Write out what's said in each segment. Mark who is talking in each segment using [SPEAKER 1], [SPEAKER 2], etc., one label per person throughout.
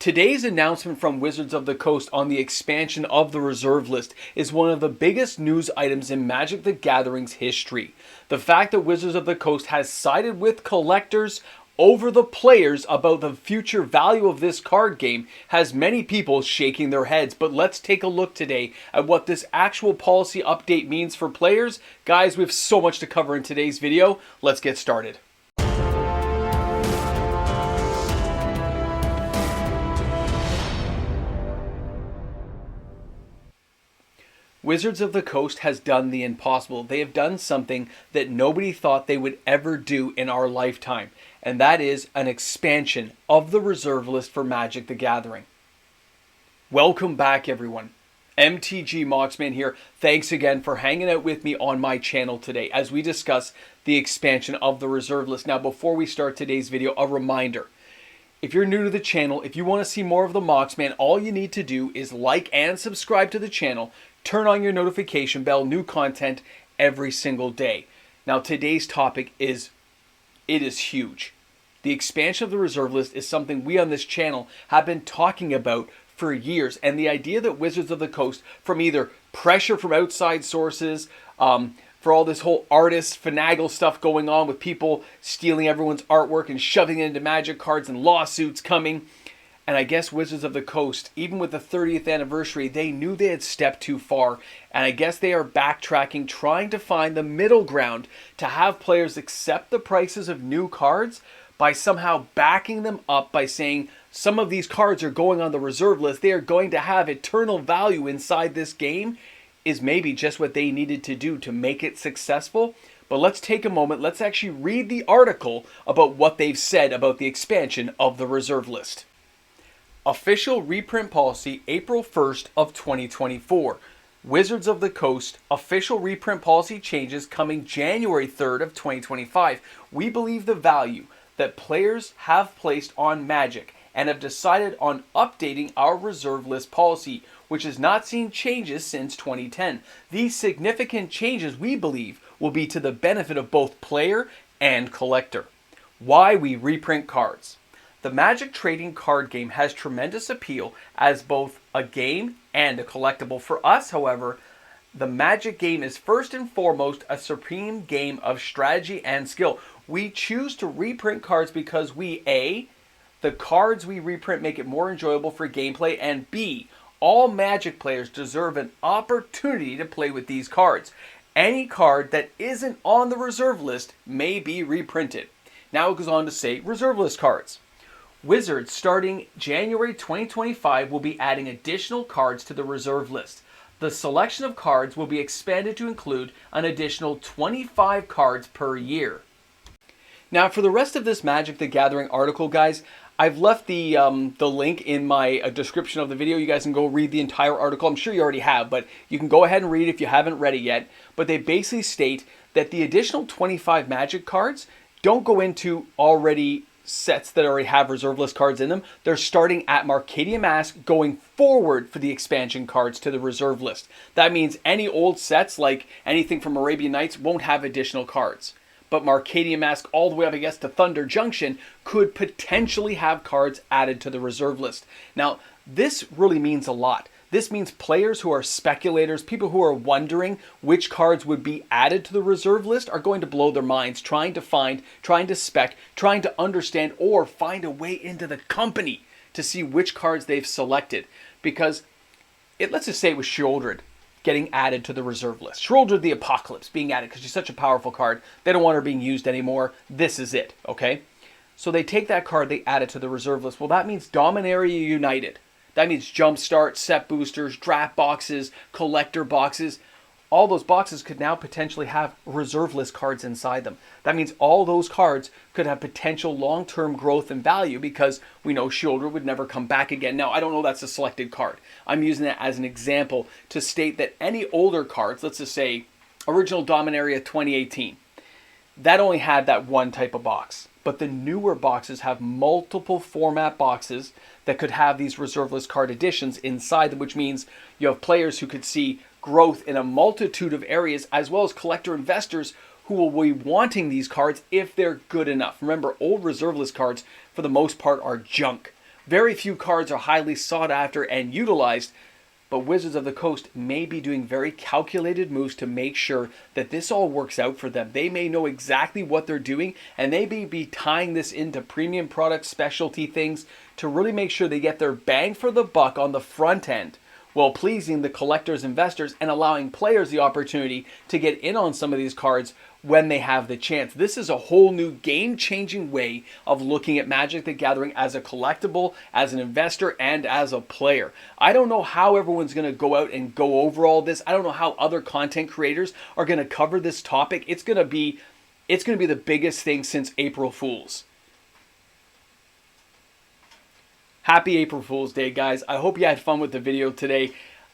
[SPEAKER 1] Today's announcement from Wizards of the Coast on the expansion of the reserve list is one of the biggest news items in Magic the Gathering's history. The fact that Wizards of the Coast has sided with collectors over the players about the future value of this card game has many people shaking their heads. But let's take a look today at what this actual policy update means for players. Guys, we have so much to cover in today's video. Let's get started. Wizards of the Coast has done the impossible. They have done something that nobody thought they would ever do in our lifetime, and that is an expansion of the reserve list for Magic the Gathering. Welcome back, everyone. MTG Moxman here. Thanks again for hanging out with me on my channel today as we discuss the expansion of the reserve list. Now, before we start today's video, a reminder. If you're new to the channel, if you want to see more of the Moxman, all you need to do is like and subscribe to the channel. Turn on your notification bell, new content every single day. Now today's topic is huge. The expansion of the reserve list is something we on this channel have been talking about for years. And the idea that Wizards of the Coast, from either pressure from outside sources, for all this whole artist finagle stuff going on with people stealing everyone's artwork and shoving it into Magic cards and lawsuits coming. And I guess Wizards of the Coast, even with the 30th anniversary, they knew they had stepped too far. And I guess they are backtracking, trying to find the middle ground to have players accept the prices of new cards by somehow backing them up by saying some of these cards are going on the reserve list. They are going to have eternal value inside this game is maybe just what they needed to do to make it successful. But let's take a moment. Let's actually read the article about what they've said about the expansion of the reserve list. Official reprint policy, April 1st of 2024. Wizards of the Coast, official reprint policy changes coming January 3rd of 2025. We believe the value that players have placed on Magic and have decided on updating our reserve list policy, which has not seen changes since 2010. These significant changes, we believe, will be to the benefit of both player and collector. Why we reprint cards. The Magic trading card game has tremendous appeal as both a game and a collectible. For us, however, the Magic game is first and foremost a supreme game of strategy and skill. We choose to reprint cards because the cards we reprint make it more enjoyable for gameplay, and B, all Magic players deserve an opportunity to play with these cards. Any card that isn't on the reserve list may be reprinted. Now it goes on to say reserve list cards. Wizards, starting January 2025, will be adding additional cards to the reserve list. The selection of cards will be expanded to include an additional 25 cards per year. Now, for the rest of this Magic the Gathering article, guys, I've left the link in my description of the video. You guys can go read the entire article. I'm sure you already have, but you can go ahead and read it if you haven't read it yet. But they basically state that the additional 25 Magic cards don't go into already sets that already have reserve list cards in them. They're starting at Marcadia Mask, going forward for the expansion cards to the reserve list. That means any old sets, like anything from Arabian Nights, won't have additional cards. But Marcadia Mask all the way up, I guess, to Thunder Junction could potentially have cards added to the reserve list. Now, this really means a lot. This means players who are speculators, people who are wondering which cards would be added to the reserve list, are going to blow their minds trying to find, trying to spec, trying to understand, or find a way into the company to see which cards they've selected. Because let's just say it was Sheoldred getting added to the reserve list. Sheoldred the Apocalypse being added because she's such a powerful card. They don't want her being used anymore. This is it, okay? So they take that card, they add it to the reserve list. Well, that means Dominaria United. That means Jumpstart, set boosters, draft boxes, collector boxes. All those boxes could now potentially have reserve list cards inside them. That means all those cards could have potential long-term growth and value because we know Sheoldred would never come back again. Now, I don't know that's a selected card. I'm using that as an example to state that any older cards, let's just say original Dominaria 2018, that only had that one type of box. But the newer boxes have multiple format boxes that could have these reserve list card additions inside them, which means you have players who could see growth in a multitude of areas, as well as collector investors who will be wanting these cards if they're good enough. Remember, old reserve list cards, for the most part, are junk. Very few cards are highly sought after and utilized, but Wizards of the Coast may be doing very calculated moves to make sure that this all works out for them. They may know exactly what they're doing, and they may be tying this into premium products, specialty things, to really make sure they get their bang for the buck on the front end, while pleasing the collectors, investors, and allowing players the opportunity to get in on some of these cards when they have the chance. This is a whole new game-changing way of looking at Magic the Gathering as a collectible, as an investor, and as a player. I don't know how everyone's going to go out and go over all this. I don't know how other content creators are going to cover this topic. It's going to be the biggest thing since April Fool's. Happy April Fool's Day, guys. I hope you had fun with the video today.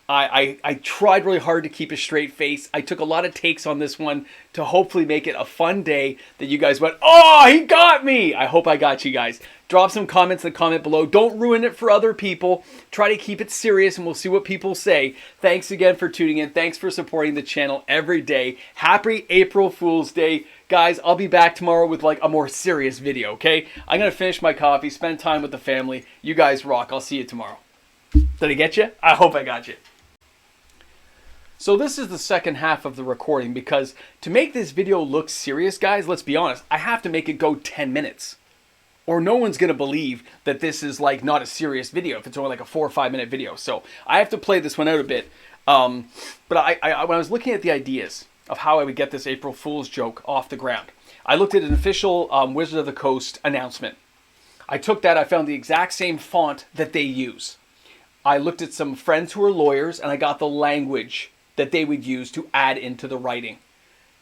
[SPEAKER 1] I tried really hard to keep a straight face. I took a lot of takes on this one to hopefully make it a fun day that you guys went, oh, he got me. I hope I got you guys. Drop some comments in the comment below. Don't ruin it for other people. Try to keep it serious and we'll see what people say. Thanks again for tuning in. Thanks for supporting the channel every day. Happy April Fool's Day. Guys, I'll be back tomorrow with like a more serious video, okay? I'm going to finish my coffee, spend time with the family. You guys rock. I'll see you tomorrow. Did I get you? I hope I got you. So this is the second half of the recording because to make this video look serious, guys, let's be honest, I have to make it go 10 minutes. Or no one's going to believe that this is like not a serious video if it's only like a 4 or 5 minute video. So I have to play this one out a bit. But when I was looking at the ideas of how I would get this April Fool's joke off the ground, I looked at an official Wizard of the Coast announcement. I took that, I found the exact same font that they use. I looked at some friends who are lawyers and I got the language that they would use to add into the writing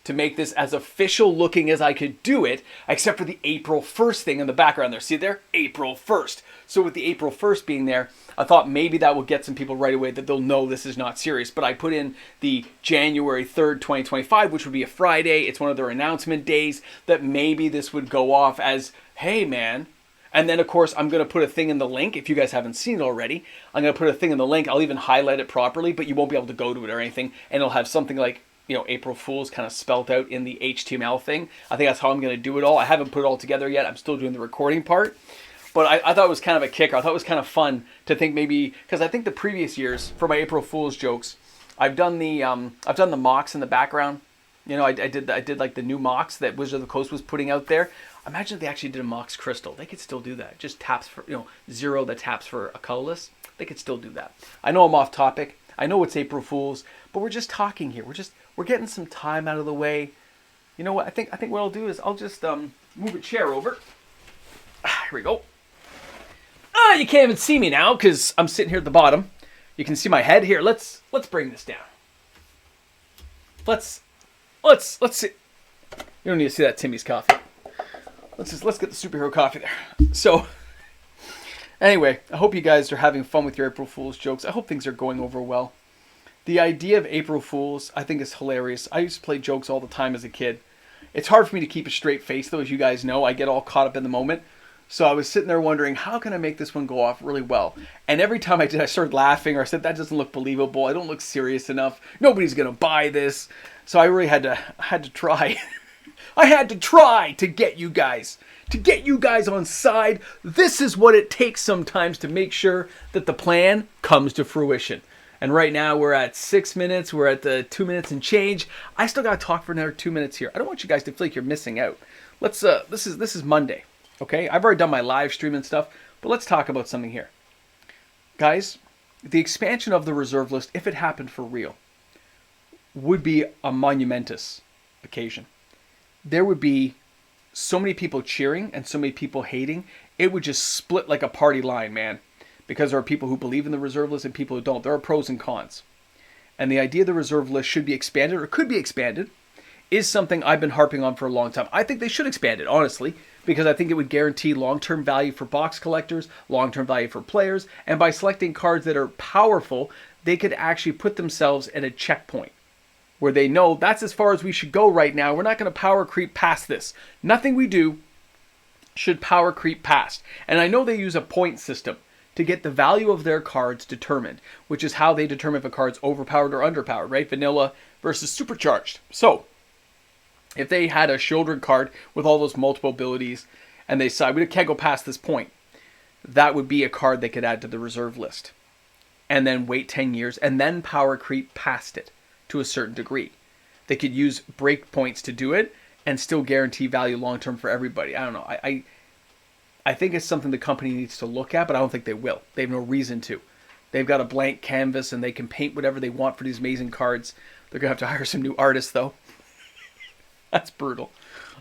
[SPEAKER 1] to make this as official looking as I could do it, except for the April 1st thing in the background there. See there? April 1st. So with the April 1st being there, I thought maybe that will get some people right away that they'll know this is not serious. But I put in the January 3rd, 2025, which would be a Friday. It's one of their announcement days, that maybe this would go off as, hey man. And then, of course, I'm going to put a thing in the link. If you guys haven't seen it already, I'm going to put a thing in the link. I'll even highlight it properly, but you won't be able to go to it or anything. And it'll have something like, you know, April Fool's kind of spelled out in the HTML thing. I think that's how I'm going to do it all. I haven't put it all together yet. I'm still doing the recording part. But I thought it was kind of a kicker. I thought it was kind of fun to think maybe, because I think the previous years for my April Fool's jokes, I've done the mocks in the background. You know, I did like the new mocks that Wizard of the Coast was putting out there. Imagine if they actually did a Mox Crystal. They could still do that. Just taps for, you know, 0 that taps for a colorless. They could still do that. I know I'm off topic. I know it's April Fool's, but we're just talking here. We're getting some time out of the way. You know what? I think what I'll do is I'll just move a chair over. Here we go. You can't even see me now because I'm sitting here at the bottom. You can see my head here. Let's bring this down. Let's see. You don't need to see that Timmy's coffee. Let's get the superhero coffee there. So, anyway, I hope you guys are having fun with your April Fool's jokes. I hope things are going over well. The idea of April Fool's, I think, is hilarious. I used to play jokes all the time as a kid. It's hard for me to keep a straight face, though, as you guys know. I get all caught up in the moment. So I was sitting there wondering, how can I make this one go off really well? And every time I did, I started laughing, or I said, that doesn't look believable. I don't look serious enough. Nobody's going to buy this. So I really had to try. I had to try to get you guys on side. This is what it takes sometimes to make sure that the plan comes to fruition. And right now we're at 6 minutes. We're at the 2 minutes and change. I still got to talk for another 2 minutes here. I don't want you guys to feel like you're missing out. Let's this is Monday. Okay? I've already done my live stream and stuff, but let's talk about something here. Guys, the expansion of the reserve list, if it happened for real, would be a monumentous occasion. There would be so many people cheering and so many people hating. It would just split like a party line, man. Because there are people who believe in the reserve list and people who don't. There are pros and cons. And the idea the reserve list should be expanded or could be expanded is something I've been harping on for a long time. I think they should expand it, honestly, because I think it would guarantee long-term value for box collectors, long-term value for players, and by selecting cards that are powerful, they could actually put themselves at a checkpoint where they know that's as far as we should go right now. We're not going to power creep past this. Nothing we do should power creep past. And I know they use a point system to get the value of their cards determined, which is how they determine if a card's overpowered or underpowered, right? Vanilla versus supercharged. So, if they had a Shieldred card with all those multiple abilities and they decide we can't go past this point, that would be a card they could add to the reserve list. And then wait 10 years and then power creep past it to a certain degree. They could use breakpoints to do it and still guarantee value long term for everybody. I don't know. I think it's something the company needs to look at, but I don't think they will. They have no reason to. They've got a blank canvas and they can paint whatever they want for these amazing cards. They're going to have to hire some new artists, though. That's brutal.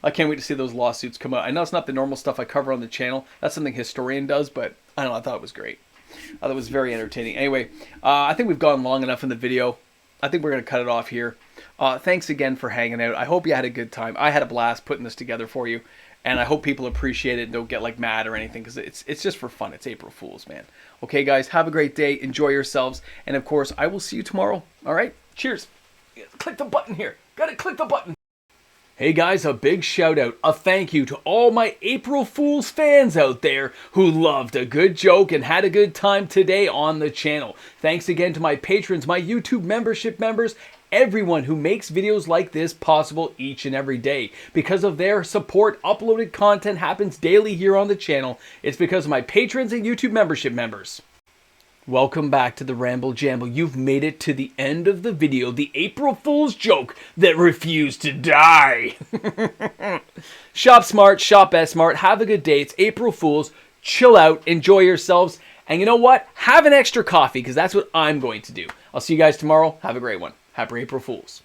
[SPEAKER 1] I can't wait to see those lawsuits come out. I know it's not the normal stuff I cover on the channel. That's something Historian does, but I don't know. I thought it was great. I thought it was very entertaining. Anyway, I think we've gone long enough in the video. I think we're going to cut it off here. Thanks again for hanging out. I hope you had a good time. I had a blast putting this together for you. And I hope people appreciate it and don't get like mad or anything, because it's just for fun. It's April Fool's, man. Okay, guys, have a great day. Enjoy yourselves. And, of course, I will see you tomorrow. All right? Cheers. Click the button here. Got to click the button. Hey, guys, a big shout-out, a thank you to all my April Fool's fans out there who loved a good joke and had a good time today on the channel. Thanks again to my patrons, my YouTube membership members, everyone who makes videos like this possible each and every day. Because of their support, uploaded content happens daily here on the channel. It's because of my patrons and YouTube membership members. Welcome back to the Ramble Jamble. You've made it to the end of the video, the April Fool's joke that refused to die. Shop smart, shop S-smart, have a good day. It's April Fool's. Chill out, enjoy yourselves, and you know what? Have an extra coffee, because that's what I'm going to do. I'll see you guys tomorrow. Have a great one. Happy April Fools.